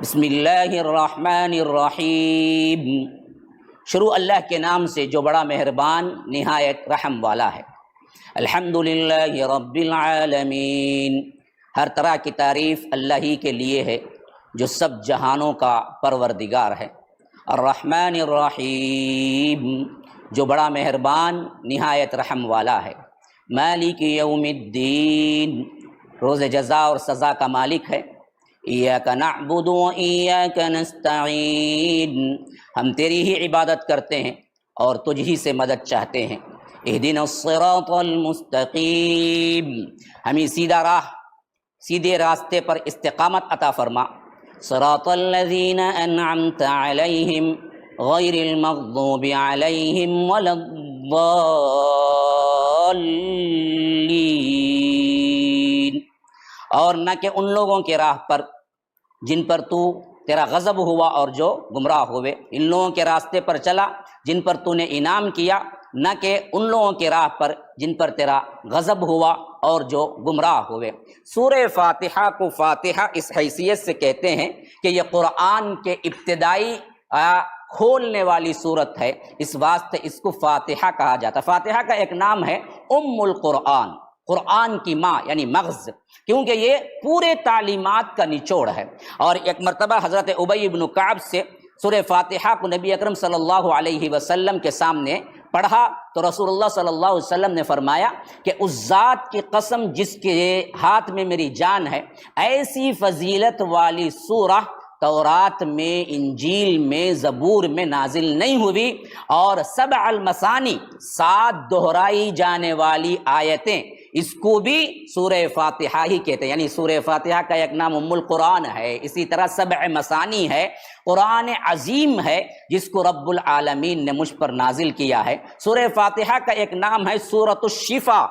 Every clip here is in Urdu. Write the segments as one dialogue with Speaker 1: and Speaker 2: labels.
Speaker 1: بسم اللہ الرحمن الرحیم، شروع اللہ کے نام سے جو بڑا مہربان نہایت رحم والا ہے۔ الحمدللہ رب العالمین، ہر طرح کی تعریف اللہ ہی کے لیے ہے جو سب جہانوں کا پروردگار ہے۔ الرحمن الرحیم، جو بڑا مہربان نہایت رحم والا ہے۔ مالک یوم الدین، روز جزا اور سزا کا مالک ہے۔ ایاک نعبد و ایاک نستعین، ہم تیری ہی عبادت کرتے ہیں اور تجھ ہی سے مدد چاہتے ہیں۔ اہدنا الصراط المستقیم، ہمیں سیدھے راستے پر استقامت عطا فرما۔ صراط الذین انعمت علیہم غیر المغضوب علیہم ولا الضالین، اور نہ کہ ان لوگوں کے راہ پر جن پر تیرا غضب ہوا اور جو گمراہ ہوئے۔ ان لوگوں کے راستے پر چلا جن پر تو نے انعام کیا، نہ کہ ان لوگوں کے راہ پر جن پر تیرا غضب ہوا اور جو گمراہ ہوئے۔ سورہ فاتحہ کو فاتحہ اس حیثیت سے کہتے ہیں کہ یہ قرآن کے ابتدائی کھولنے والی صورت ہے، اس واسطے اس کو فاتحہ کہا جاتا ہے۔ فاتحہ کا ایک نام ہے ام القرآن، قرآن کی ماں یعنی مغز، کیونکہ یہ پورے تعلیمات کا نچوڑ ہے۔ اور ایک مرتبہ حضرت ابی بن کعب سے سورہ فاتحہ کو نبی اکرم صلی اللہ علیہ وسلم کے سامنے پڑھا تو رسول اللہ صلی اللہ علیہ وسلم نے فرمایا کہ اس ذات کی قسم جس کے ہاتھ میں میری جان ہے، ایسی فضیلت والی سورہ تورات میں، انجیل میں، زبور میں نازل نہیں ہوئی، اور 7 المثانی 7 دہرائی جانے والی آیتیں، اس کو بھی سورہ فاتحہ ہی کہتے ہیں۔ یعنی سورہ فاتحہ کا ایک نام ام القرآن ہے، اسی طرح 7 مثانی ہے، قرآن عظیم ہے جس کو رب العالمین نے مجھ پر نازل کیا ہے۔ سورہ فاتحہ کا ایک نام ہے سورۃ الشفا،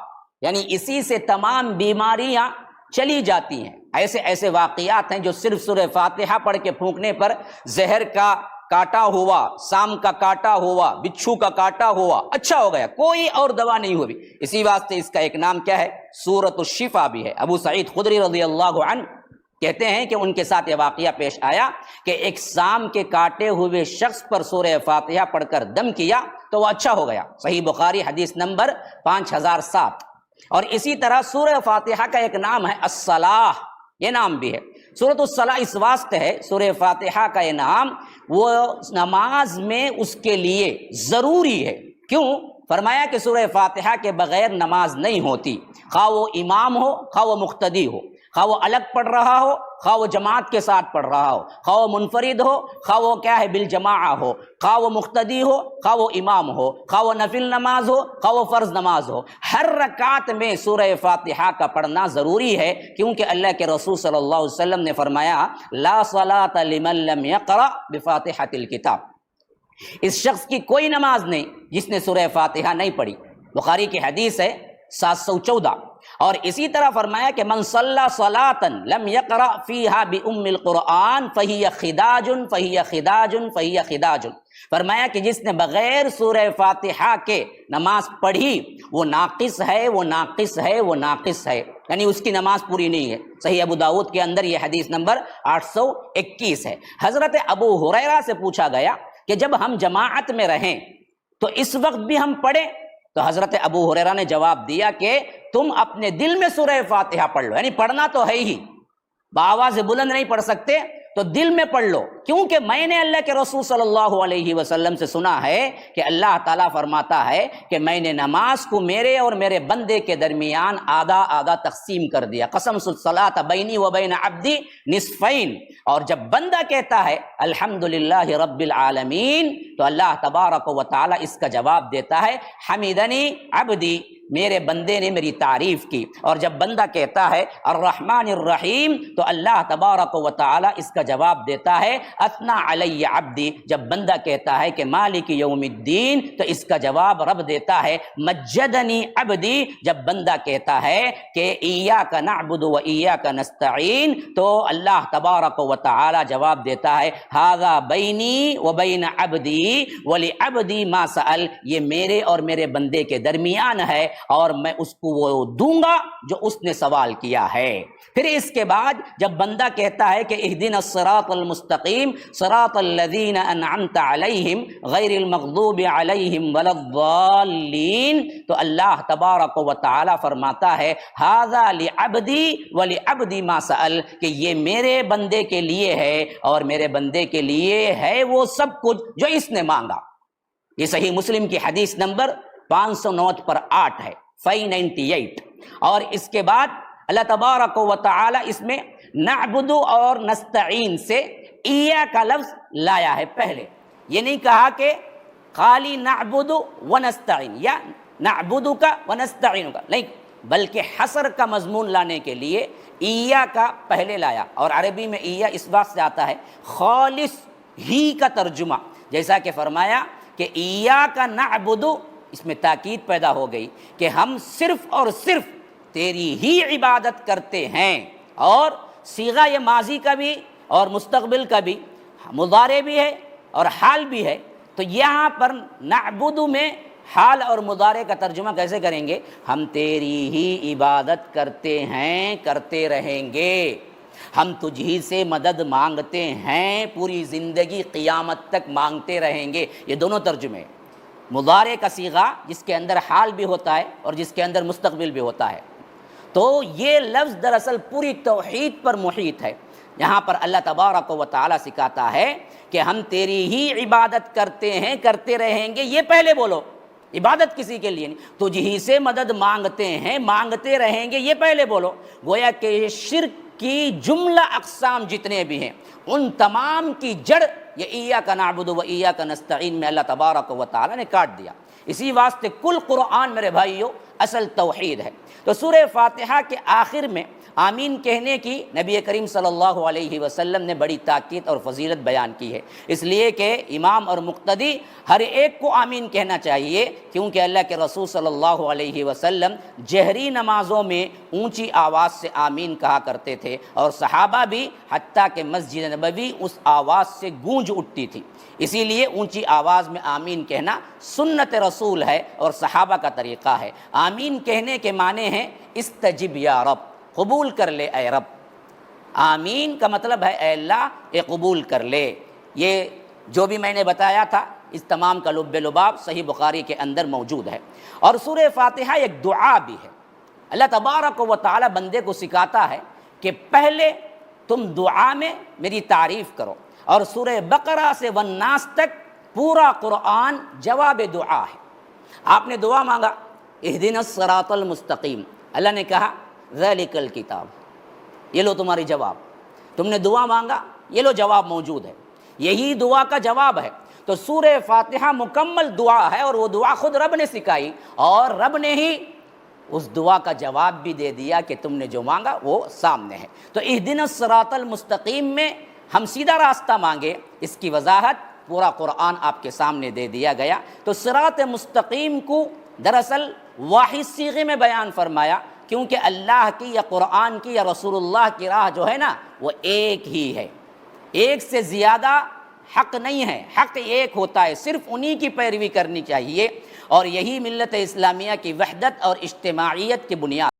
Speaker 1: یعنی اسی سے تمام بیماریاں چلی جاتی ہیں۔ ایسے واقعات ہیں جو صرف سورہ فاتحہ پڑھ کے پھونکنے پر زہر کا کاٹا ہوا، سام کا کاٹا ہوا، بچھو کا کاٹا ہوا اچھا ہو گیا، کوئی اور دوا نہیں ہوئی۔ اسی واسطے اس کا ایک نام کیا ہے؟ سورۃ الشفا بھی ہے۔ ابو سعید خدری رضی اللہ عنہ کہتے ہیں کہ ان کے ساتھ یہ واقعہ پیش آیا کہ ایک سام کے کاٹے ہوئے شخص پر سورہ فاتحہ پڑھ کر دم کیا تو وہ اچھا ہو گیا۔ صحیح بخاری حدیث نمبر 5007۔ اور اسی طرح سورہ فاتحہ کا ایک نام ہے الصلاح، یہ نام بھی ہے۔ سورۃ الصلاح اس واسطے ہے سورہ فاتحہ کا یہ نام، وہ نماز میں اس کے لیے ضروری ہے۔ کیوں؟ فرمایا کہ سورہ فاتحہ کے بغیر نماز نہیں ہوتی، خواہ وہ امام ہو، خواہ وہ مقتدی ہو، خواہ وہ الگ پڑھ رہا ہو، خواہ وہ جماعت کے ساتھ پڑھ رہا ہو، خواہ وہ منفرد ہو، خواہ وہ کیا ہے بالجماع ہو، خواہ وہ مقتدی ہو، خواہ وہ امام ہو، خواہ وہ نفل نماز ہو، خواہ وہ فرض نماز ہو، ہر رکعت میں سورہ فاتحہ کا پڑھنا ضروری ہے، کیونکہ اللہ کے رسول صلی اللہ علیہ وسلم نے فرمایا لا صلاۃ لمن لم یقرأ بفاتحۃ الکتاب، اس شخص کی کوئی نماز نہیں جس نے سورہ فاتحہ نہیں پڑھی۔ بخاری کی حدیث ہے 714۔ اور اسی طرح فرمایا کہ من صلی صلاۃ لم یقرأ فیہا بأم القرآن فہی خداج فہی خداج فہی خداج، فرمایا کہ جس نے بغیر سورہ فاتحہ کے نماز پڑھی وہ ناقص ہے، وہ ناقص ہے، وہ ناقص ہے، یعنی اس کی نماز پوری نہیں ہے۔ صحیح ابو داؤد کے اندر یہ حدیث نمبر 821 ہے۔ حضرت ابو ہریرہ سے پوچھا گیا کہ جب ہم جماعت میں رہیں تو اس وقت بھی ہم پڑھیں؟ تو حضرت ابو ہریرہ نے جواب دیا کہ تم اپنے دل میں سورہ فاتحہ پڑھ لو، یعنی پڑھنا تو ہے ہی، بآواز بلند نہیں پڑھ سکتے تو دل میں پڑھ لو، کیونکہ میں نے اللہ کے رسول صلی اللہ علیہ وسلم سے سنا ہے کہ اللہ تعالیٰ فرماتا ہے کہ میں نے نماز کو میرے اور میرے بندے کے درمیان آدھا آدھا تقسیم کر دیا، قسمت الصلاۃ بینی و بین عبدی نصفین، اور جب بندہ کہتا ہے الحمدللہ رب العالمین تو اللہ تبارک و تعالیٰ اس کا جواب دیتا ہے حمیدنی عبدی، میرے بندے نے میری تعریف کی، اور جب بندہ کہتا ہے الرحمن الرحیم تو اللہ تبارک و تعالی اس کا جواب دیتا ہے اثنا علی عبدی، جب بندہ کہتا ہے کہ مالک یوم الدین تو اس کا جواب رب دیتا ہے مجدنی عبدی، جب بندہ کہتا ہے کہ ایاک نعبد و ایاک نستعین تو اللہ تبارک و تعالی جواب دیتا ہے ھذا بینی و بین عبدی، وَلِعَبْدِي مَا سَأَلَ، یہ میرے اور میرے بندے کے درمیان ہے، اور میں اس کو وہ دوں گا جو اس نے سوال کیا ہے۔ پھر اس کے بعد جب بندہ کہتا ہے کہ اہدنا الصراط المستقیم صراط الذین انعمت علیہم غیر المغضوب علیہم ولا الضالین، تو اللہ تبارک و تعالی فرماتا ہے ھذا لعبدی ولعبدی ما سأل، کہ یہ میرے بندے کے لیے ہے اور میرے بندے کے لیے ہے وہ سب کچھ جو اس نے مانگا۔ یہ صحیح مسلم کی حدیث نمبر 509/8 ہے، 598۔ اور اس کے بعد اللہ تبارک و تعالی اس میں نعبد اور نستعین سے ایا کا لفظ لایا ہے پہلے۔ یہ نہیں کہا کہ خالی نعبد و نستعین یا نعبد کا و نستعین کا، نہیں، بلکہ حصر کا مضمون لانے کے لیے ایا کا پہلے لایا۔ اور عربی میں ایا اس بات سے آتا ہے خالص ہی کا ترجمہ، جیسا کہ فرمایا کہ ایا کا نعبد، اس میں تاکید پیدا ہو گئی کہ ہم صرف اور صرف تیری ہی عبادت کرتے ہیں۔ اور صیغہ یہ ماضی کا بھی اور مستقبل کا بھی، مضارع بھی ہے اور حال بھی ہے، تو یہاں پر نعبد میں حال اور مضارع کا ترجمہ کیسے کریں گے؟ ہم تیری ہی عبادت کرتے ہیں، کرتے رہیں گے، ہم تجھ ہی سے مدد مانگتے ہیں، پوری زندگی قیامت تک مانگتے رہیں گے۔ یہ دونوں ترجمے ہیں، مضارع کا صیغہ جس کے اندر حال بھی ہوتا ہے اور جس کے اندر مستقبل بھی ہوتا ہے۔ تو یہ لفظ دراصل پوری توحید پر محیط ہے۔ یہاں پر اللہ تبارک و تعالی سکھاتا ہے کہ ہم تیری ہی عبادت کرتے ہیں، کرتے رہیں گے، یہ پہلے بولو، عبادت کسی کے لیے نہیں، تجھ ہی سے مدد مانگتے ہیں، مانگتے رہیں گے، یہ پہلے بولو۔ گویا کہ شرک کی جملہ اقسام جتنے بھی ہیں ان تمام کی جڑ یہ ایاک نعبد و ایاک نستعین میں اللہ تبارک و تعالی نے کاٹ دیا۔ اسی واسطے کل قرآن میرے بھائیو اصل توحید ہے۔ تو سورہ فاتحہ کے آخر میں آمین کہنے کی نبی کریم صلی اللہ علیہ وسلم نے بڑی تاکید اور فضیلت بیان کی ہے، اس لیے کہ امام اور مقتدی ہر ایک کو آمین کہنا چاہیے، کیونکہ اللہ کے رسول صلی اللہ علیہ وسلم جہری نمازوں میں اونچی آواز سے آمین کہا کرتے تھے، اور صحابہ بھی، حتیٰ کہ مسجد نبوی اس آواز سے گونج اٹھتی تھی۔ اسی لیے اونچی آواز میں آمین کہنا سنت رسول ہے اور صحابہ کا طریقہ ہے۔ آمین کہنے کے معنی ہیں استجب یا رب، قبول کر لے اے رب۔ آمین کا مطلب ہے اے اللہ اے قبول کر لے۔ یہ جو بھی میں نے بتایا تھا اس تمام کا لب لباب صحیح بخاری کے اندر موجود ہے۔ اور سورہ فاتحہ ایک دعا بھی ہے۔ اللہ تبارک و تعالی بندے کو سکھاتا ہے کہ پہلے تم دعا میں میری تعریف کرو، اور سورہ بقرہ سے والناس تک پورا قرآن جواب دعا ہے۔ آپ نے دعا مانگا اہدنا الصراط المستقیم، اللہ نے کہا ذالک الکتاب، یہ لو تمہاری جواب۔ تم نے دعا مانگا، یہ لو جواب موجود ہے، یہی دعا کا جواب ہے۔ تو سورہ فاتحہ مکمل دعا ہے، اور وہ دعا خود رب نے سکھائی، اور رب نے ہی اس دعا کا جواب بھی دے دیا کہ تم نے جو مانگا وہ سامنے ہے۔ تو اہدنا الصراط المستقیم میں ہم سیدھا راستہ مانگے، اس کی وضاحت پورا قرآن آپ کے سامنے دے دیا گیا۔ تو صراط مستقیم کو دراصل واحد صیغے میں بیان فرمایا، کیونکہ اللہ کی یا قرآن کی یا رسول اللہ کی راہ جو ہے نا وہ ایک ہی ہے، ایک سے زیادہ حق نہیں ہے، حق ایک ہوتا ہے، صرف انہی کی پیروی کرنی چاہیے، اور یہی ملت اسلامیہ کی وحدت اور اجتماعیت کی بنیاد